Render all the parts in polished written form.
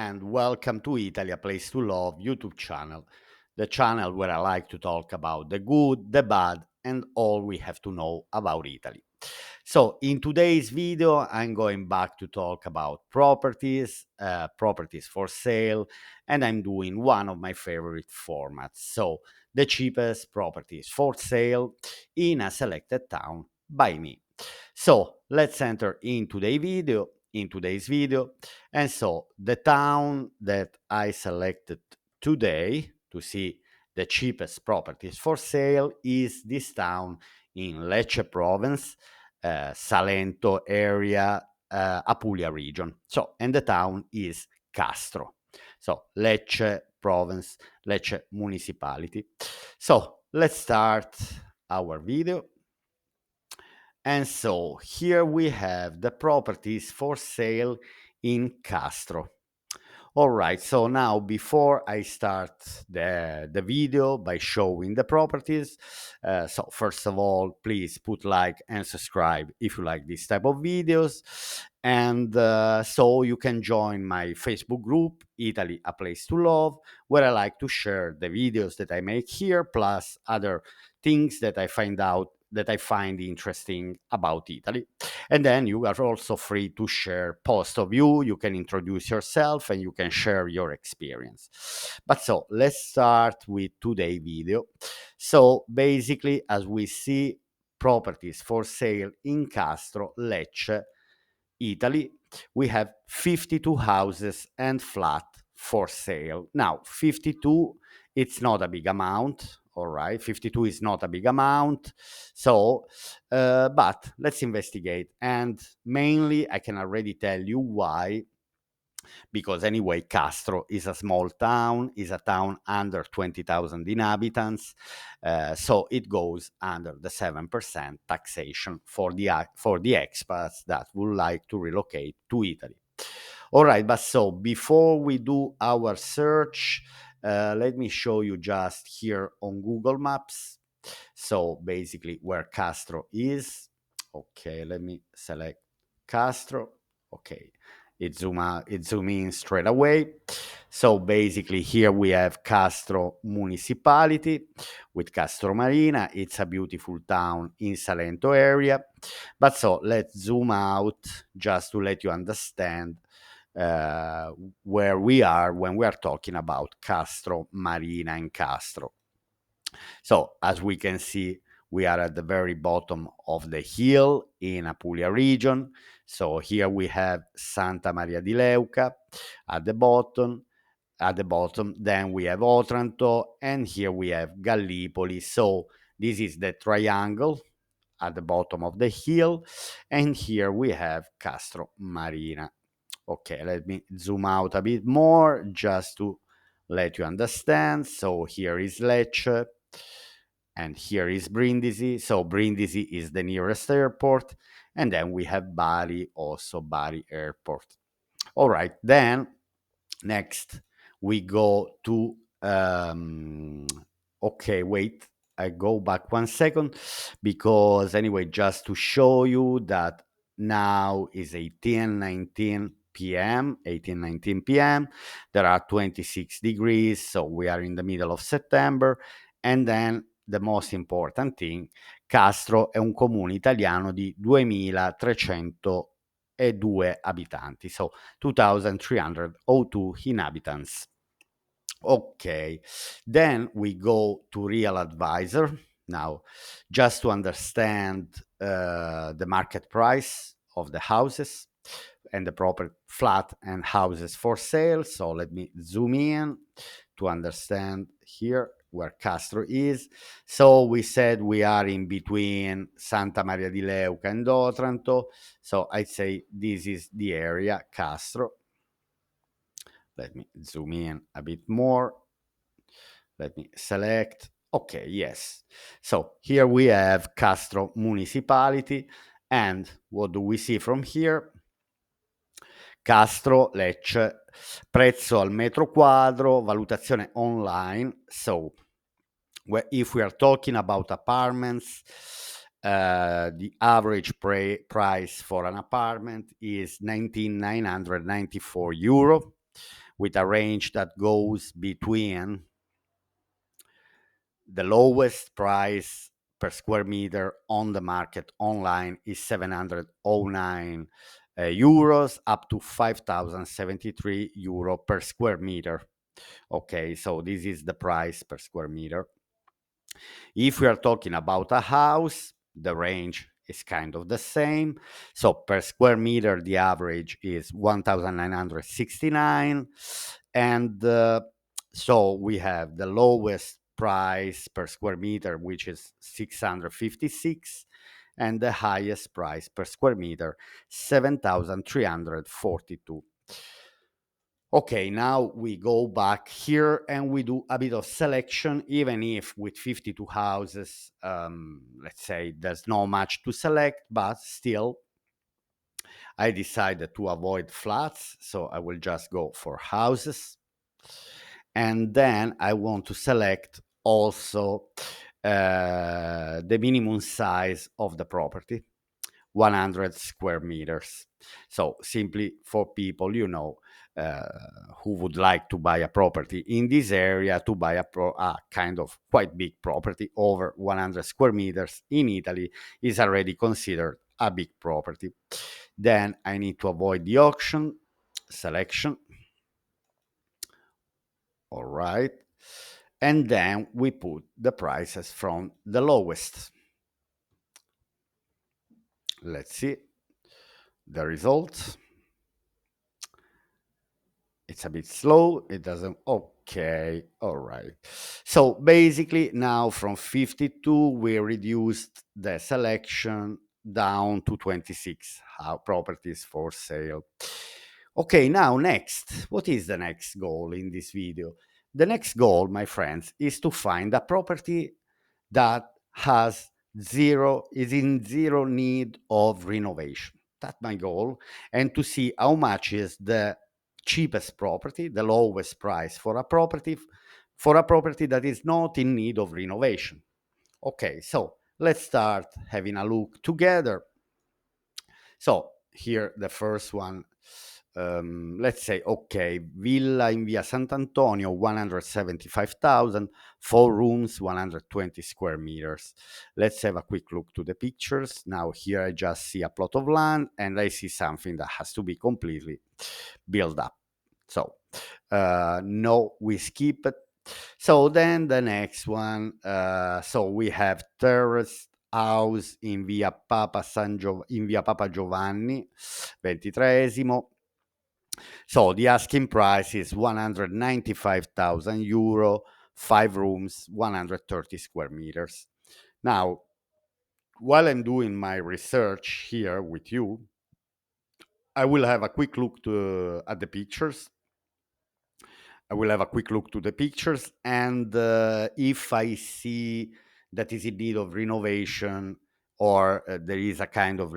and welcome to Italy, a place to love YouTube channel, the channel where I like to talk about the good, the bad, and all we have to know about Italy. So in today's video, I'm going back to talk about properties, properties for sale, and I'm doing one of my favorite formats. So the cheapest properties for sale in a selected town by me. So let's enter in today's video. And so the town that I selected today to see the cheapest properties for sale is this town in Lecce province, Salento area, Apulia region. So, and the town is Castro. So Lecce province, Lecce municipality. So let's start our video. And so here we have the properties for sale in Castro. All right, so now before I start the video by showing the properties, so first of all, please put like and subscribe if you like this type of videos. And so you can join my Facebook group, Italy, a place to love, where I like to share the videos that I make here, plus other things that I find interesting about Italy. And then you are also free to share posts of you can introduce yourself, and you can share your experience. But so let's start with today's video. So basically, as we see, properties for sale in Castro, Lecce, Italy, we have 52 houses and flat for sale. Now, 52, it's not a big amount. All right, 52 is not a big amount. So, but let's investigate. And mainly, I can already tell you why. Because anyway, Castro is a small town, is a town under 20,000 inhabitants, so it goes under the 7% taxation for the expats that would like to relocate to Italy. All right, but so before we do our search, let me show you just here on Google Maps. So basically where Castro is. Okay, let me select Castro. Okay, it zoom in straight away. So basically here we have Castro municipality with Castro Marina. It's a beautiful town in Salento area. But so let's zoom out just to let you understand where we are when we are talking about Castro Marina and Castro. So as we can see, we are at the very bottom of the hill in Apulia region. So here we have Santa Maria di Leuca at the bottom. Then we have Otranto, and here we have Gallipoli. So this is the triangle at the bottom of the hill, and here we have Castro Marina. Okay, let me zoom out a bit more just to let you understand. So here is Lecce, and here is Brindisi. So Brindisi is the nearest airport, and then we have Bari, also Bari Airport. All right, then next we go to, okay, wait, I go back 1 second, because anyway, just to show you that now is 18:19 p.m. There are 26 degrees, so we are in the middle of September. And then the most important thing, Castro è un comune italiano di 2302 abitanti, so 2,302 inhabitants. Okay, then we go to Real Advisor. Now, just to understand the market price of the houses and the proper flat and houses for sale. So let me zoom in to understand here where Castro is. So we said we are in between Santa Maria di Leuca and Otranto. So I'd say this is the area, Castro. Let me zoom in a bit more. Let me select. Okay, yes. So here we have Castro municipality. And what do we see from here? Castro, Lecce, prezzo al metro quadro, valutazione online. So if we are talking about apartments, the average price for an apartment is €19,994. with a range that goes between the lowest price per square meter on the market online is 709 euros up to 5,073 euro per square meter. Okay, so this is the price per square meter. If we are talking about a house, the range is kind of the same. So per square meter, the average is 1,969. And so we have the lowest price per square meter, which is 656, and the highest price per square meter, 7,342. Okay, now we go back here and we do a bit of selection, even if with 52 houses, let's say there's not much to select, but still I decided to avoid flats, so I will just go for houses. And then I want to select also the minimum size of the property, 100 square meters. So simply for people, uh, who would like to buy a property in this area, to buy a kind of quite big property over 100 square meters in Italy is already considered a big property. Then I need to avoid the auction selection. All right. And then we put the prices from the lowest. Let's see the results. It's a bit slow. It doesn't. Okay. All right. So basically, now from 52, we reduced the selection down to 26 properties for sale. Okay. Now, next, what is the next goal in this video? The next goal, my friends, is to find a property that is in zero need of renovation. That's my goal. And to see how much is the cheapest property, the lowest price for a property that is not in need of renovation. Okay, so let's start having a look together. So here the first one, let's say, okay, villa in via Sant'Antonio, 175,000, 4 rooms, 120 square meters. Let's have a quick look to the pictures. Now here I just see a plot of land and I see something that has to be completely built up. So no, we skip it. So then the next one, so we have terrace house in via in via Papa Giovanni, 23esimo. So the asking price is 195,000 euro, 5 rooms, 130 square meters. Now, while I'm doing my research here with you, I will have a quick look at the pictures. I will have a quick look to the pictures, and if I see that is in need of renovation or there is a kind of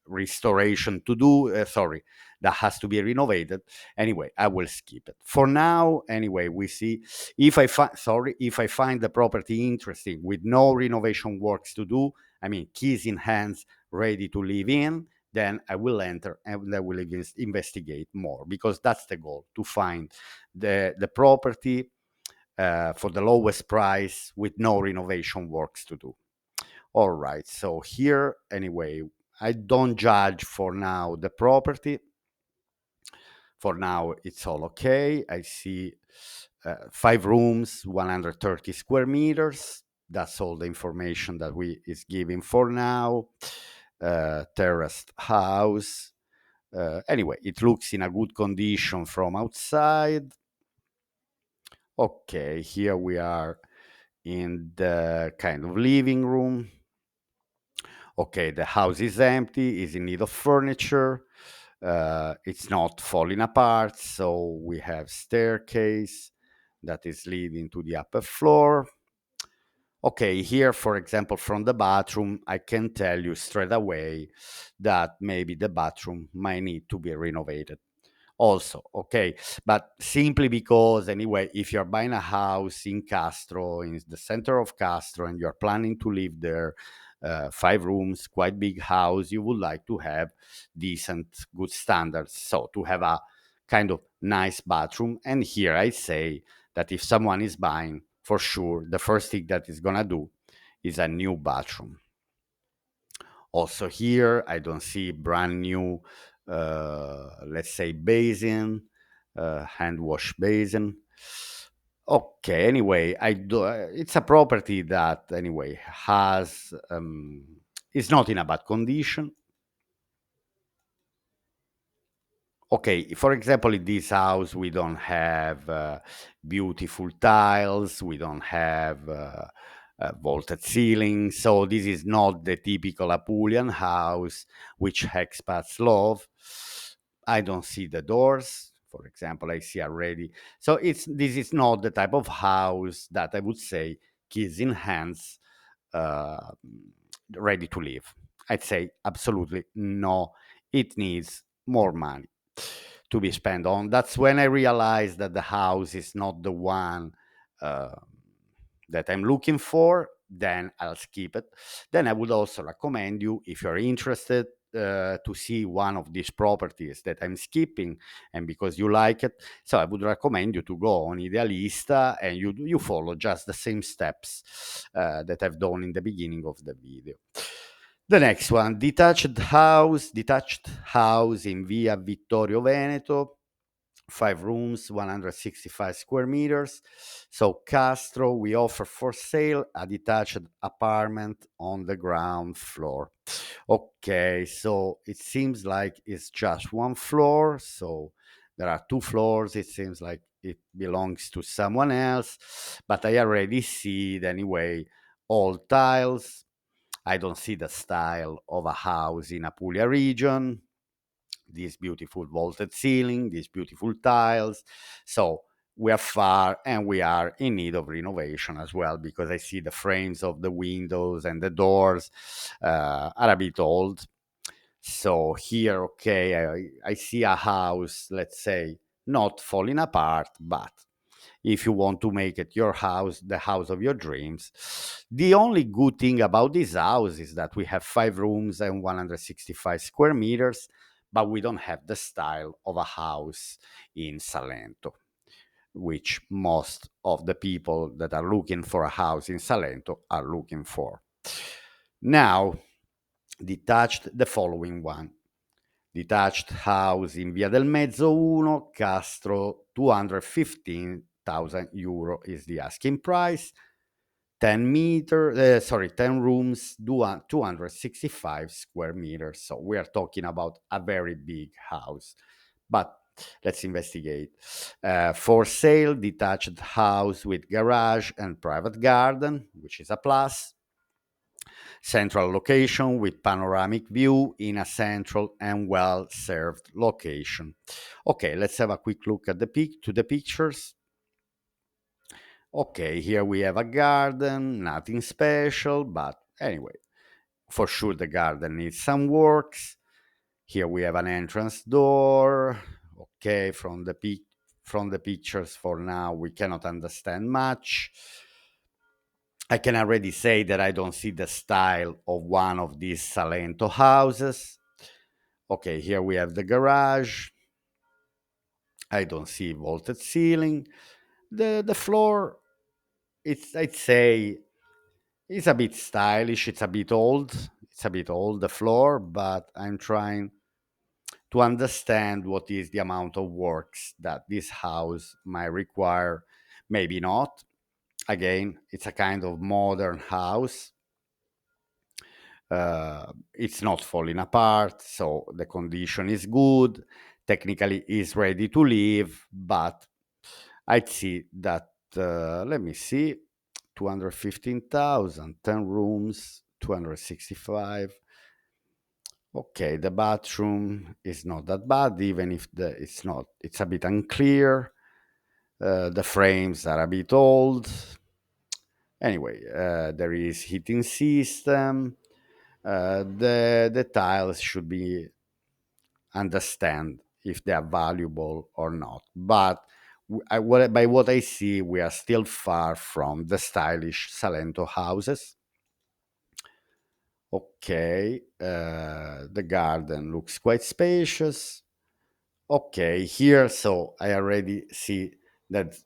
restoration to do, that has to be renovated. Anyway, I will skip it. For now, anyway, we see if I find the property interesting with no renovation works to do, I mean, keys in hands, ready to live in, then I will enter and I will investigate more, because that's the goal, to find the property for the lowest price with no renovation works to do. All right, so here, anyway, I don't judge for now the property. For now, it's all okay. I see 5 rooms, 130 square meters. That's all the information that is giving for now. Terraced house. Anyway, it looks in a good condition from outside. Okay, here we are in the kind of living room. Okay, the house is empty, is in need of furniture. It's not falling apart, so we have staircase that is leading to the upper floor. Okay, here, for example, from the bathroom, I can tell you straight away that maybe the bathroom might need to be renovated also. Okay, but simply because, anyway, if you're buying a house in Castro, in the center of Castro, and you're planning to live there, 5 rooms, quite big house, you would like to have decent, good standards. So to have a kind of nice bathroom. And here I say that if someone is buying, for sure, the first thing that is gonna do is a new bathroom. Also here, I don't see brand new, let's say, basin, hand wash basin. Okay, anyway, I do. It's a property that anyway has is not in a bad condition. Okay, for example, in this house, we don't have beautiful tiles, we don't have vaulted ceilings, so this is not the typical Apulian house which expats love. I don't see the doors, for example, I see already. So this is not the type of house that I would say keys in hands, uh, ready to live. I'd say absolutely no. It needs more money to be spent on. That's when I realized that the house is not the one uh, that I'm looking for. Then I'll skip it. Then I would also recommend you, if you're interested, to see one of these properties that I'm skipping, and because you like it, so I would recommend you to go on Idealista and you follow just the same steps that I've done in the beginning of the video. The next one, detached house in Via Vittorio Veneto, 5 rooms, 165 square meters. So Castro, we offer for sale a detached apartment on the ground floor. Okay, so it seems like it's just one floor. So there are 2 floors. It seems like it belongs to someone else, but I already see it anyway. All tiles. I don't see the style of a house in Apulia region. This beautiful vaulted ceiling, these beautiful tiles. So we are far and we are in need of renovation as well, because I see the frames of the windows and the doors are a bit old. So here, okay, I see a house, let's say, not falling apart, but if you want to make it your house, the house of your dreams. The only good thing about this house is that we have 5 rooms and 165 square meters, but we don't have the style of a house in Salento, which most of the people that are looking for a house in Salento are looking for. Now, the following one. Detached house in Via del Mezzo 1, Castro, 215,000 euro is the asking price. 10 rooms, 265 square meters. So we are talking about a very big house. But let's investigate. For sale, detached house with garage and private garden, which is a plus. Central location with panoramic view in a central and well-served location. Okay, let's have a quick look at the pictures. Okay, here we have a garden, nothing special, but anyway, for sure the garden needs some works. Here we have an entrance door. Okay, from the pictures for now we cannot understand much. I can already say that I don't see the style of one of these Salento houses. Okay, here we have the garage. I don't see vaulted ceiling. The floor, I'd say, it's a bit stylish. It's a bit old. It's a bit old, the floor, but I'm trying to understand what is the amount of works that this house might require. Maybe not. Again, it's a kind of modern house. It's not falling apart, so the condition is good. Technically, is ready to live, but I'd see that. Let me see, 215,000, 10 rooms, 265. Okay, the bathroom is not that bad, even if it's not. It's a bit unclear. The frames are a bit old. Anyway, there is heating system. The tiles should be understand if they are valuable or not. But by what I see, we are still far from the stylish Salento houses. Okay, the garden looks quite spacious. Okay, here, so I already see that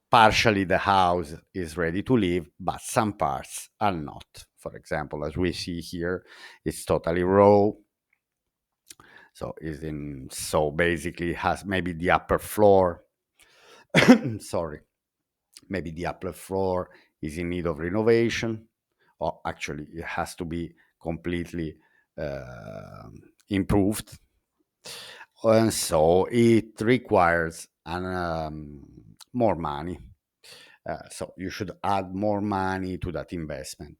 partially the house is ready to live, but some parts are not. For example, as we see here, it's totally raw. So so basically has maybe the upper floor. Sorry, maybe the upper floor is in need of renovation, or actually it has to be completely uh, improved, and so it requires more money. So you should add more money to that investment.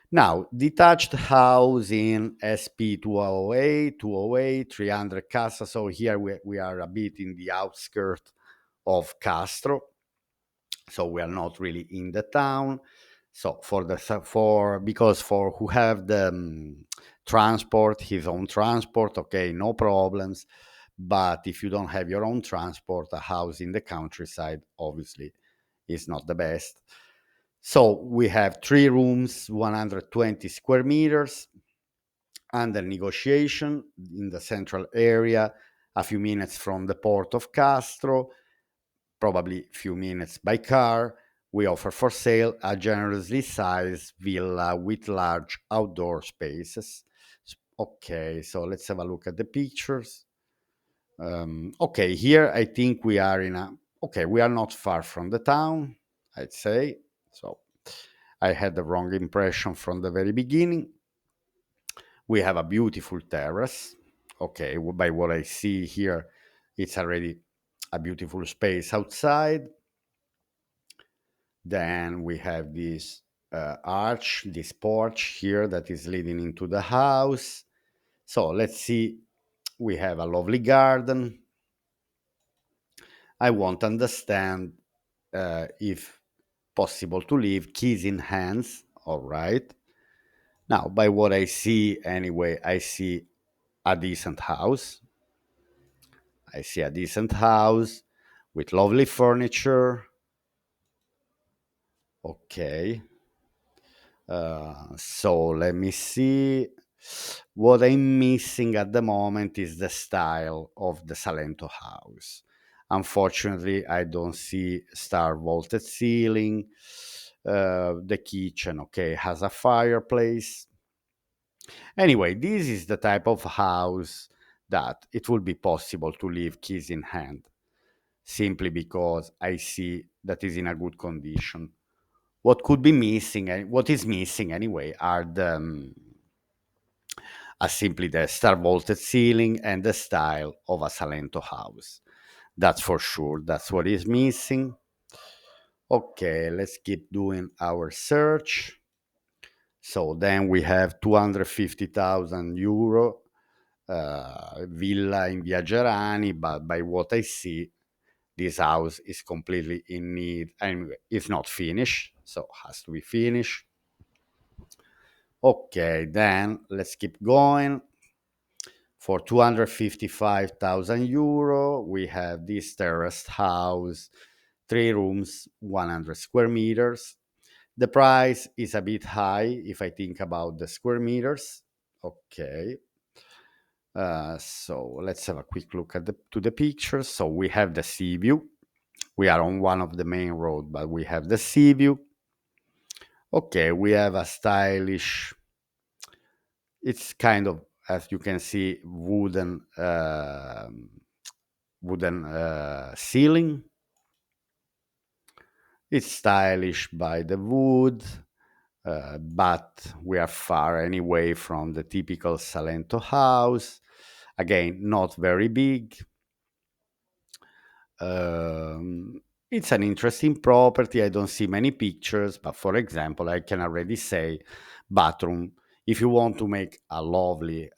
Now, detached house in SP 208, 208, 300 Casa. So here we are a bit in the outskirts of Castro. So we are not really in the town. So because for who have the transport, his own transport, okay, no problems. But if you don't have your own transport, a house in the countryside obviously is not the best. So we have 3 rooms, 120 square meters, under negotiation in the central area, a few minutes from the port of Castro, probably a few minutes by car. We offer for sale a generously sized villa with large outdoor spaces. Okay, so let's have a look at the pictures. Okay, here I think we are okay, we are not far from the town, I'd say. So I had the wrong impression from the very beginning. We have a beautiful terrace. Okay, by what I see here, it's already a beautiful space outside. Then we have this arch, this porch here that is leading into the house. So let's see, we have a lovely garden. I want to understand if possible to leave keys in hands. All right. Now, by what I see, anyway, I see a decent house. I see a decent house with lovely furniture. Okay. So let me see. What I'm missing at the moment is the style of the Salento house. Unfortunately, I don't see star vaulted ceiling. The kitchen, okay, has a fireplace. Anyway, this is the type of house that it will be possible to leave keys in hand, simply because I see that is in a good condition. What could be missing, and what is missing anyway, are simply the star vaulted ceiling and the style of a Salento house. That's for sure. That's what is missing. Okay, let's keep doing our search. So then we have 250,000 euro villa in Via Gerani, but by what I see, this house is completely in need. Anyway, it's not finished, so has to be finished. Okay, then let's keep going. For 255,000 euro, we have this terraced house, 3 rooms, 100 square meters. The price is a bit high if I think about the square meters. Okay. So let's have a quick look at the pictures. So we have the sea view. We are on one of the main road, but we have the sea view. Okay, we have a stylish. It's kind of, as you can see, wooden ceiling. It's stylish by the wood, but we are far anyway from the typical Salento house. Again, not very big. Um, it's an interesting property. I don't see many pictures, but for example, I can already say bathroom. If you want to make a lovely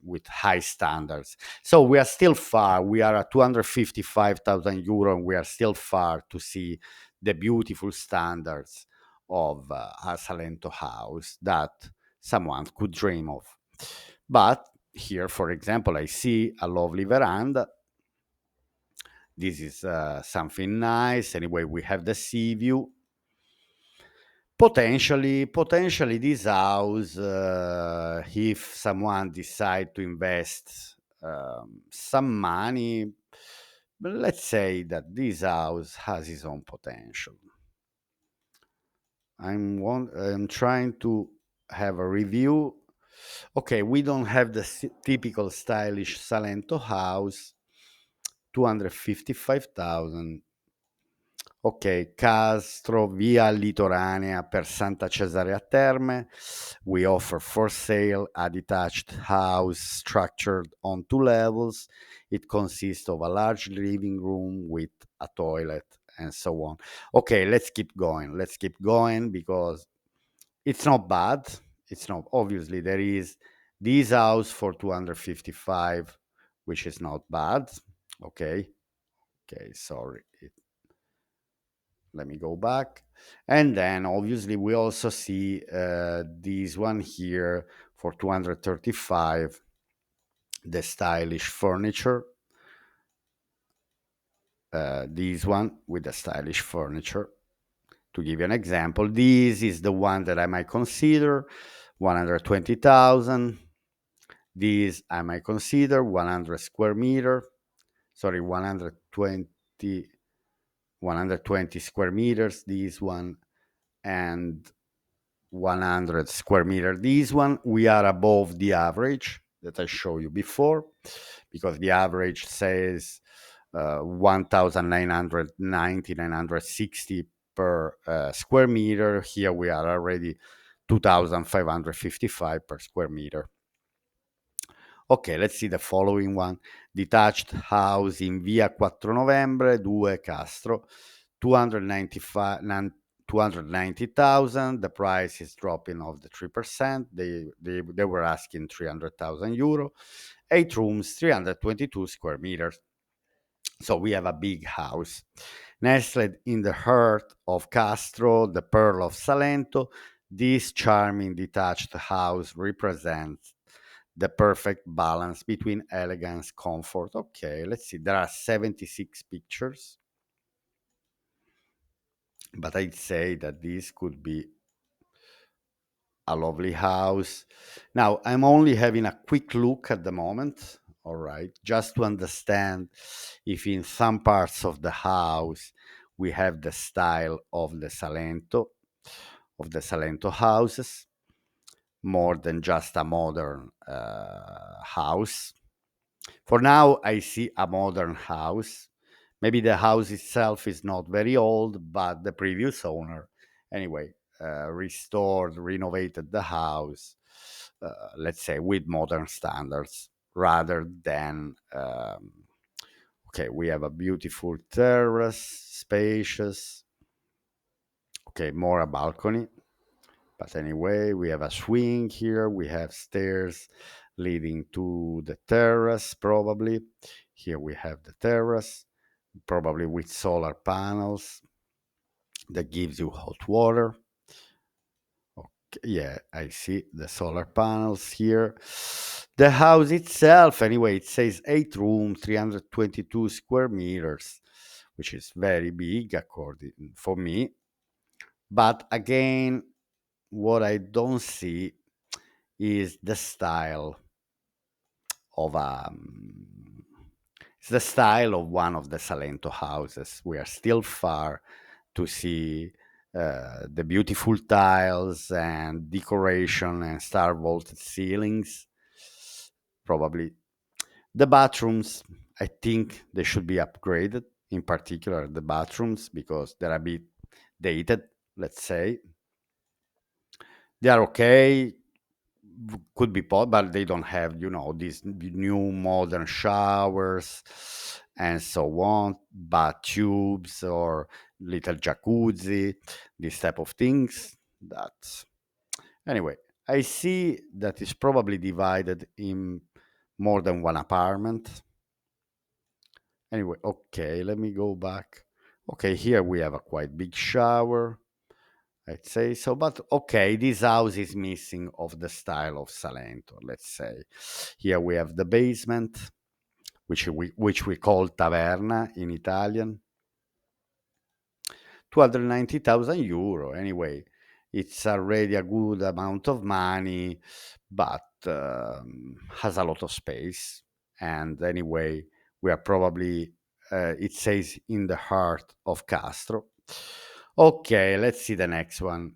with high standards, so we are still far. We are at 255,000 euro, and we are still far to see the beautiful standards of a Salento house that someone could dream of. But here, for example, I see a lovely veranda. This is something nice. Anyway, we have the sea view. Potentially, this house, if someone decide to invest some money. But let's say that this house has its own potential. I'm trying to have a review. Okay, we don't have the typical stylish Salento house. 255,000. Ok, Castro, via Litoranea per Santa Cesarea Terme. We offer for sale a detached house structured on 2 levels. It consists of a large living room with a toilet and so on. Okay, let's keep going. Let's keep going because it's not bad. It's not, obviously, there is this house for 255, which is not bad. Okay. Okay, sorry. Let me go back. And then obviously we also see this one here for 235, the stylish furniture. This one with the stylish furniture. To give you an example, this is the one that I might consider 120,000. This I might consider 100 square meter. Sorry, 120 square meters. This one, and 100 square meter. This one, we are above the average that I showed you before, because the average says 1,990, 960 per square meter. Here we are already 2,555 per square meter. Ok, let's see the following one. Detached house in via 4 novembre, 2 Castro, 290,000. The price is dropping of the 3%. They were asking 300,000 euro. 8 rooms, 322 square meters. So we have a big house. Nestled in the heart of Castro, the Pearl of Salento, this charming detached house represents the perfect balance between elegance, comfort. Okay, let's see. There are 76 pictures, but I'd say that this could be a lovely house. Now, I'm only having a quick look at the moment, all right, just to understand if in some parts of the house we have the style of the Salento houses, more than just a modern house. For now, I see a modern house. Maybe the house itself is not very old, but the previous owner, anyway, restored, renovated the house, let's say, with modern standards rather than. Okay, we have a beautiful terrace, spacious. Okay, more a balcony. But anyway, we have a swing here. We have stairs leading to the terrace, probably. Here we have the terrace, probably with solar panels that gives you hot water. Okay, yeah, I see the solar panels here. The house itself, anyway, it says 8 rooms, 322 square meters, which is very big according for me. But again, what I don't see is the style of it's the style of one of the Salento houses. We are still far to see the beautiful tiles and decoration and star vaulted ceilings. Probably the bathrooms, I think they should be upgraded, in particular the bathrooms, because they're a bit dated, let's say. They are okay, could be but they don't have, these new modern showers and so on, bath tubes or little jacuzzi, these type of things. That, anyway, I see that it's probably divided in more than one apartment. Anyway, okay, let me go back. Okay, here we have a quite big shower, I'd say so. But okay, this house is missing of the style of Salento, let's say. Here we have the basement, which we call taverna in Italian. 290,000 euro. Anyway, it's already a good amount of money, but has a lot of space. And anyway, we are probably, it says in the heart of Castro. Okay, let's see the next one.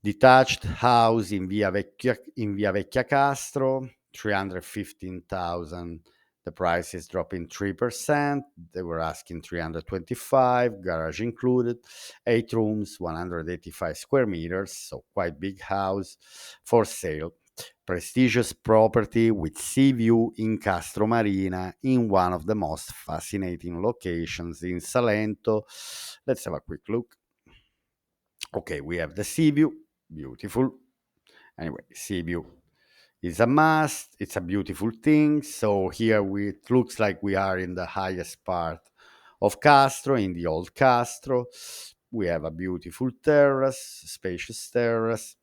Detached house in Via Vecchia Castro, 315,000. The price is dropping 3%. They were asking 325, garage included, 8 rooms, 185 square meters, so quite big house for sale. Prestigious property with sea view in Castro Marina in one of the most fascinating locations in Salento. Let's have a quick look. Okay, we have the sea view, beautiful. Anyway, sea view is a must. It's a beautiful thing. So here it looks like we are in the highest part of Castro, in the old Castro. We have a beautiful terrace, spacious terrace.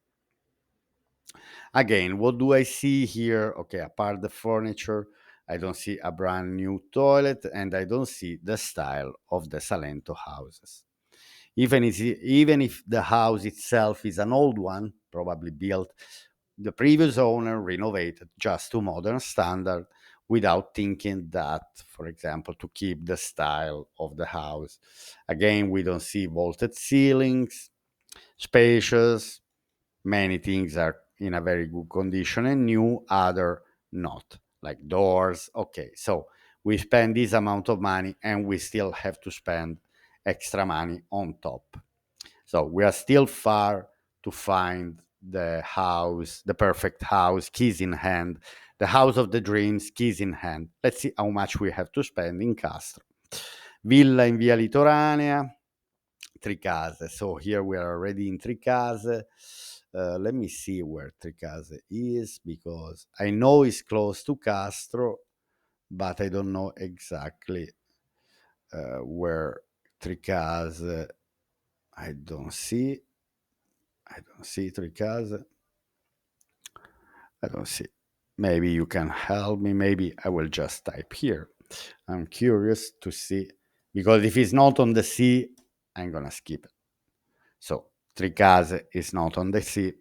Again, what do I see here? Okay, apart the furniture, I don't see a brand new toilet, and I don't see the style of the Salento houses. Even if the house itself is an old one, probably built the previous owner renovated just to modern standard without thinking that, for example, to keep the style of the house. Again, we don't see vaulted ceilings, spacious. Many things are in a very good condition and new, other not, like doors. Okay, so we spend this amount of money and we still have to spend extra money on top. So we are still far to find the house, the perfect house, keys in hand, the house of the dreams, keys in hand. Let's see how much we have to spend in Castro. Villa in Via Litoranea, Tricase. So here we are already in Tricase. Let me see where Tricase is, because I know it's close to Castro, but I don't know exactly where Tricase. I don't see. I don't see Tricase. I don't see. Maybe you can help me. Maybe I will just type here. I'm curious to see, because if it's not on the sea, I'm gonna skip it. So Tricase is not on the sea.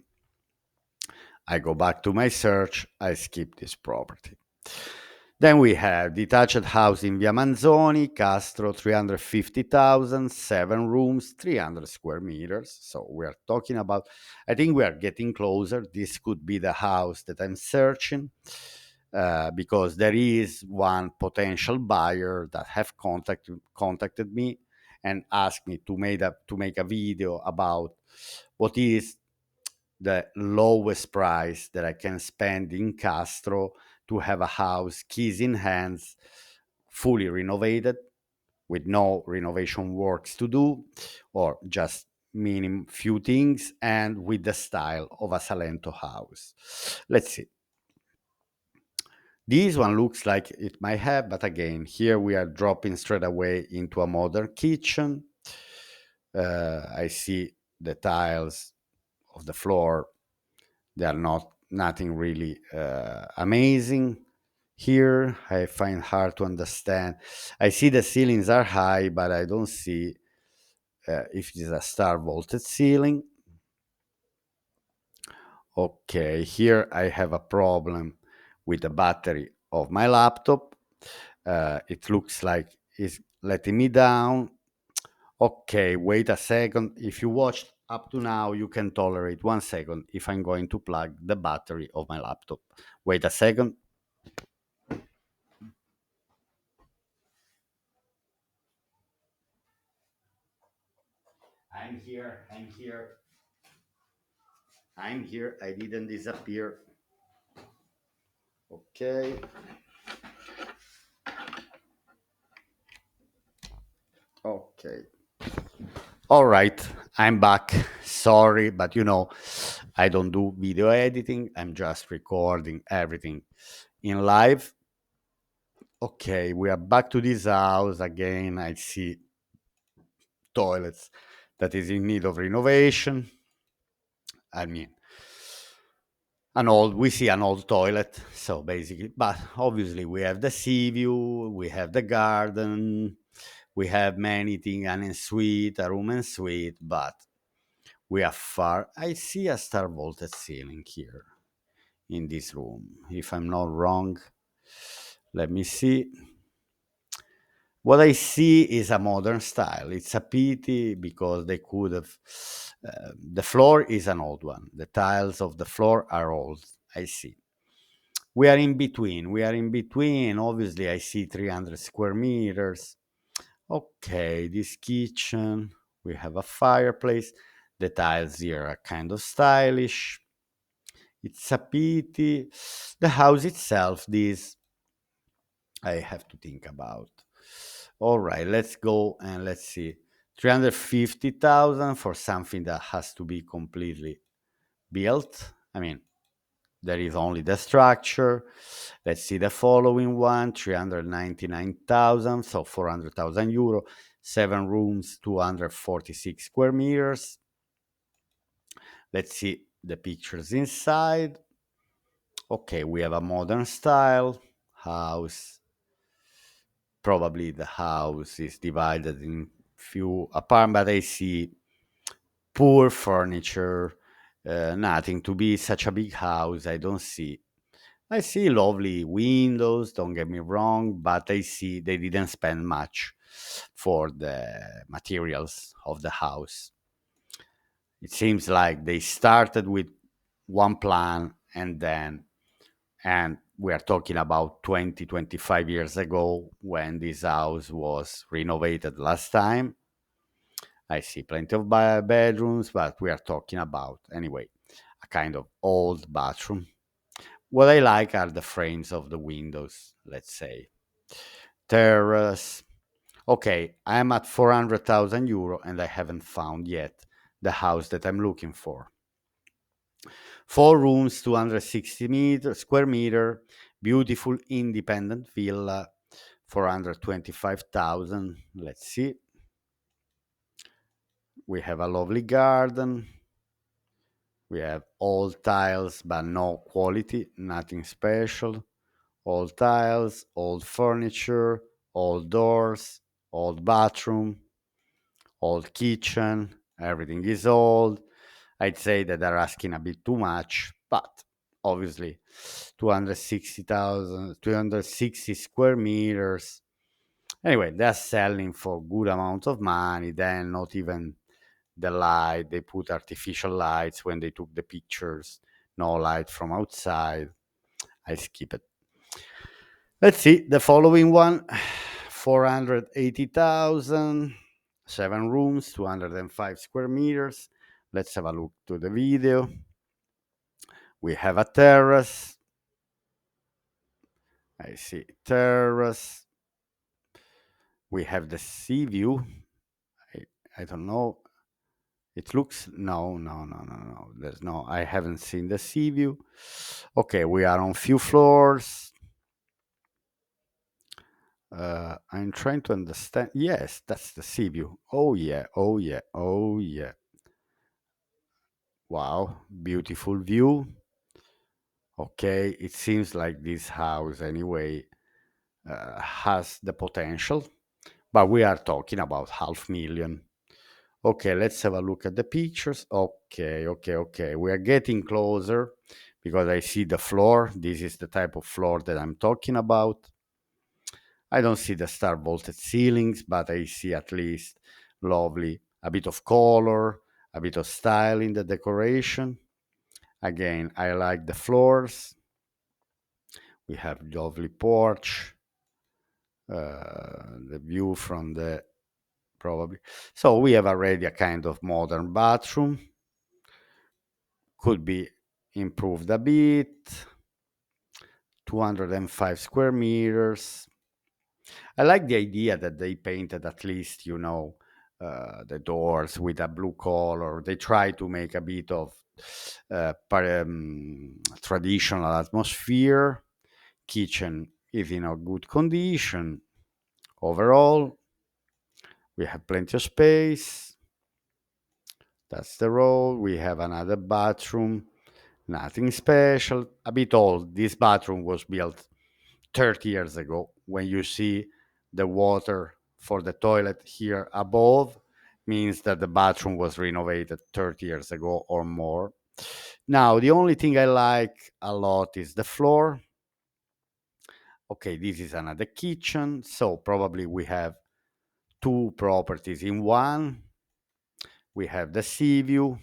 I go back to my search. I skip this property. Then we have detached house in Via Manzoni, Castro, 350,000, 7 rooms, 300 square meters. So we are talking about, I think we are getting closer. This could be the house that I'm searching, because there is one potential buyer that have contacted me and asked me to make a video about what is the lowest price that I can spend in Castro to have a house, keys in hands, fully renovated, with no renovation works to do, or just minimum few things, and with the style of a Salento house. Let's see. This one looks like it might have, but again, here we are dropping straight away into a modern kitchen. I see the tiles of the floor. They are not nothing really amazing. Here, I find hard to understand. I see the ceilings are high, but I don't see if it is a star vaulted ceiling. Okay, here I have a problem with the battery of my laptop. It looks like it's letting me down. Okay, wait a second. If you watched up to now, you can tolerate 1 second if I'm going to plug the battery of my laptop. Wait a second. I'm here. I'm here. I'm here. I didn't disappear. Okay. Okay. All right. I'm back. Sorry, but I don't do video editing. I'm just recording everything in live. Okay, we are back to this house again. I see toilets that is in need of renovation. I mean, we see an old toilet. So basically, but obviously we have the sea view, we have the garden, we have many things, an ensuite, a room and suite, but we are far. I see a star vaulted ceiling here in this room, if I'm not wrong. Let me see. What I see is a modern style. It's a pity because they could have. The floor is an old one. The tiles of the floor are old. I see. We are in between. We are in between. Obviously, I see 300 square meters. Okay, this kitchen. We have a fireplace. The tiles here are kind of stylish. It's a pity. The house itself, this I have to think about. All right, let's go and let's see. 350,000 for something that has to be completely built. I mean, there is only the structure. Let's see the following one, 399,000, so 400,000 euro, 7 rooms, 246 square meters. Let's see the pictures inside. Okay, we have a modern style house. Probably the house is divided in few apartments, but I see poor furniture, nothing to be such a big house. I see lovely windows, don't get me wrong, but I see they didn't spend much for the materials of the house. It seems like they started with one plan and we are talking about 20, 25 years ago when this house was renovated last time. I see plenty of bedrooms, but we are talking about, anyway, a kind of old bathroom. What I like are the frames of the windows, let's say. Terrace. Okay, I'm at 400,000 euro and I haven't found yet the house that I'm looking for. 4 rooms, 260 square meter, beautiful independent villa, 425,000. Let's see. We have a lovely garden. We have old tiles, but no quality, nothing special. Old tiles, old furniture, old doors, old bathroom, old kitchen. Everything is old. I'd say that they're asking a bit too much, but obviously 260,000, 260 square meters. Anyway, they're selling for good amount of money. Then not even the light, they put artificial lights when they took the pictures. No light from outside. I skip it. Let's see the following one. 480,000, 7 rooms, 205 square meters. Let's have a look to the video. We have a terrace. I see terrace. We have the sea view. I don't know. It looks no. There's no. I haven't seen the sea view. Okay, we are on few floors. I'm trying to understand. Yes, that's the sea view. Oh yeah. Oh yeah. Oh yeah. Wow, beautiful view. Okay, it seems like this house anyway has the potential, but we are talking about 500,000. Okay, let's have a look at the pictures. Okay. We are getting closer because I see the floor. This is the type of floor that I'm talking about. I don't see the star vaulted ceilings, but I see at least lovely, a bit of color, a bit of style in the decoration. Again, I like the floors. We have lovely porch, the view from the probably. So we have already a kind of modern bathroom. Could be improved a bit. 205 square meters. I like the idea that they painted at least, the doors with a blue color. They try to make a bit of traditional atmosphere. Kitchen is in a good condition. Overall, we have plenty of space. That's the road. We have another bathroom. Nothing special. A bit old. This bathroom was built 30 years ago. When you see the water for the toilet here above, means that the bathroom was renovated 30 years ago or more. Now, the only thing I like a lot is the floor. Okay, this is another kitchen. So probably we have two properties in one. We have the sea view.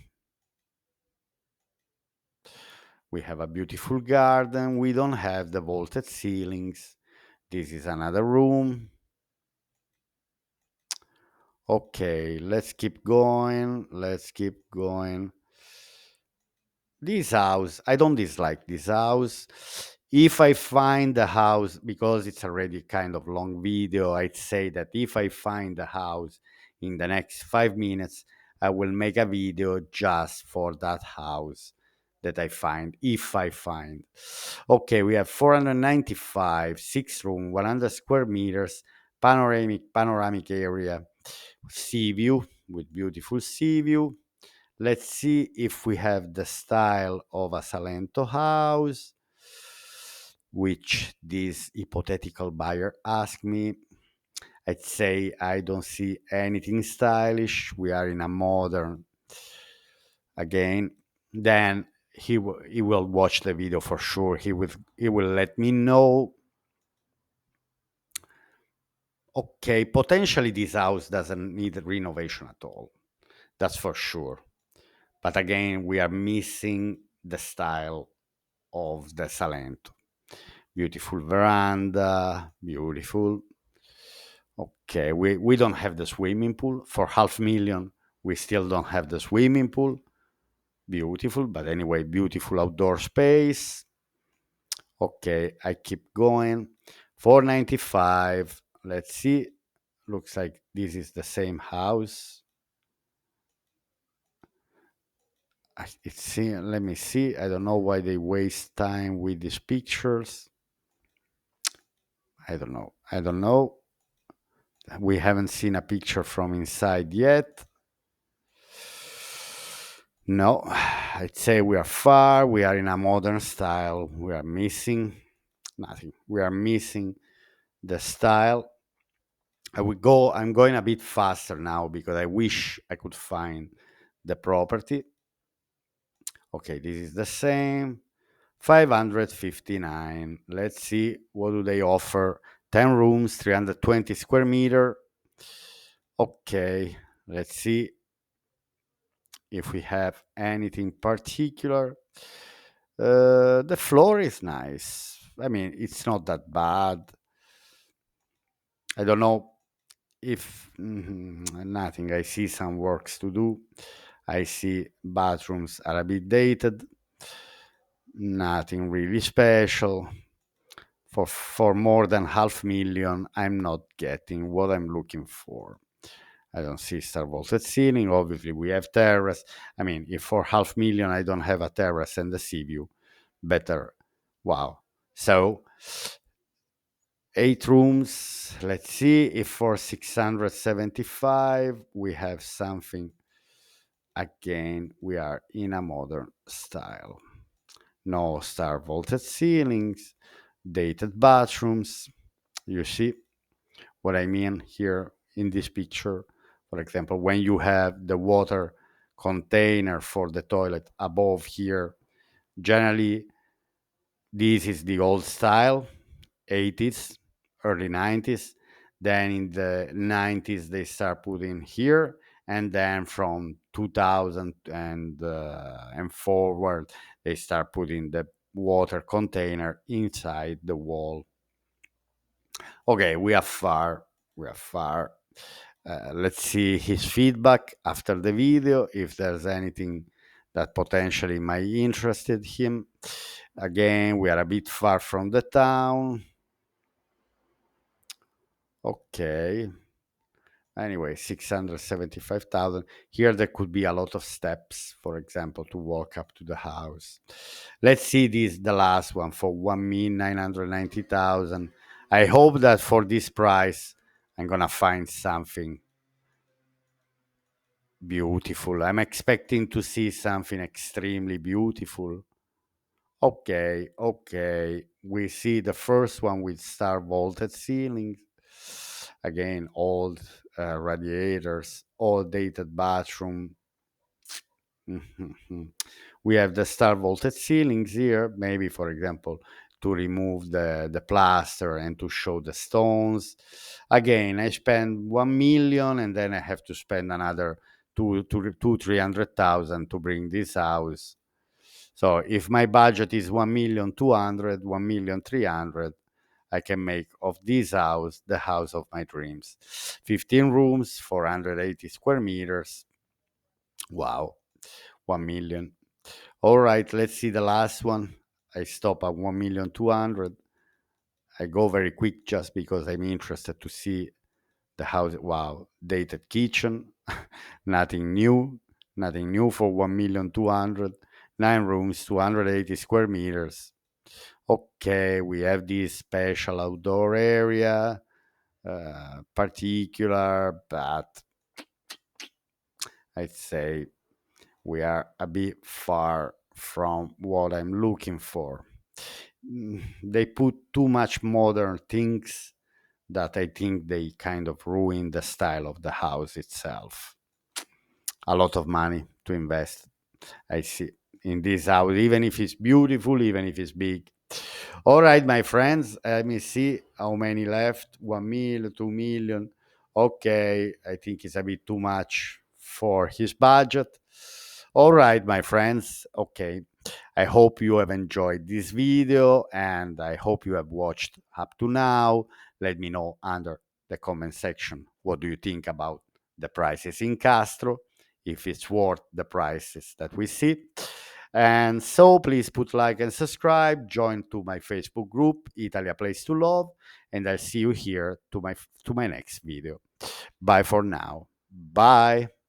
We have a beautiful garden. We don't have the vaulted ceilings. This is another room. Okay, let's keep going. Let's keep going. This house, I don't dislike this house. If I find the house, because it's already kind of long video, I'd say that if I find the house in the next 5 minutes, I will make a video just for that house that I find, if I find. Okay, we have 495, 6 room, 100 square meters, panoramic area, sea view with beautiful sea view. Let's see if we have the style of a Salento house, which this hypothetical buyer asked me. I'd say I don't see anything stylish. We are in a modern again. Then he will watch the video for sure. He will let me know. Okay, potentially this house doesn't need renovation at all. That's for sure. But again, we are missing the style of the Salento. Beautiful veranda, beautiful. Okay, we don't have the swimming pool. For 500,000, we still don't have the swimming pool. Beautiful, but anyway, beautiful outdoor space. Okay, I keep going. 495. Let's see. Looks like this is the same house. Let me see. I don't know why they waste time with these pictures. I don't know. I don't know. We haven't seen a picture from inside yet. No, I'd say we are far. We are in a modern style. We are missing nothing. We are missing the style. I'm going a bit faster now because I wish I could find the property. Okay, this is the same. 559. Let's see what do they offer. 10 rooms, 320 square meter. Okay, let's see if we have anything particular. The floor is nice. I mean, it's not that bad. I don't know if nothing. I see some works to do. I see bathrooms are a bit dated. Nothing really special. For more than 500,000, I'm not getting what I'm looking for. I don't see star vaulted ceiling. Obviously, we have terrace. I mean, if for 500,000 I don't have a terrace and a sea view, better. Wow. So 8 rooms. Let's see if for 675 we have something. Again, we are in a modern style. No star vaulted ceilings, dated bathrooms. You see what I mean here in this picture? For example, when you have the water container for the toilet above here, generally this is the old style, 80s, early 90s. Then in the 90s, they start putting here. And then from 2000 and forward, they start putting the water container inside the wall. Okay, we are far. We are far. Let's see his feedback after the video, if there's anything that potentially might interested him. Again, we are a bit far from the town. Okay. Anyway, 675,000. Here there could be a lot of steps, for example, to walk up to the house. Let's see this, the last one, for 1,990,000. I hope that for this price, I'm gonna find something beautiful. I'm expecting to see something extremely beautiful. Okay, okay. We see the first one with star vaulted ceilings. Again, old radiators, all dated bathroom. Mhm. We have the star vaulted ceilings here. Maybe, for example, to remove the plaster and to show the stones. Again, I spend 1 million, and then I have to spend another 300,000 to bring this house. So if my budget is 1,200,000, 1,300,000, I can make of this house the house of my dreams. 15 rooms, 480 square meters. Wow, 1 million. All right, let's see the last one. I stop at 1,200,000. I go very quick just because I'm interested to see the house. Wow, dated kitchen, nothing new, nothing new for 1,200,000. 9 rooms, 280 square meters. Okay, we have this special outdoor area, particular, but I'd say we are a bit far from what I'm looking for. They put too much modern things that I think they kind of ruin the style of the house itself. A lot of money to invest, I see, in this house, even if it's beautiful, even if it's big. All right, my friends, let me see how many left. 1 million, 2 million. Okay, I think it's a bit too much for his budget. All right, my friends. Okay, I hope you have enjoyed this video, and I hope you have watched up to now. Let me know under the comment section what do you think about the prices in Castro, if it's worth the prices that we see. And so please put like and subscribe, join to my Facebook group, Italy a Place to Love, and I'll see you here to my next video. Bye for now. Bye.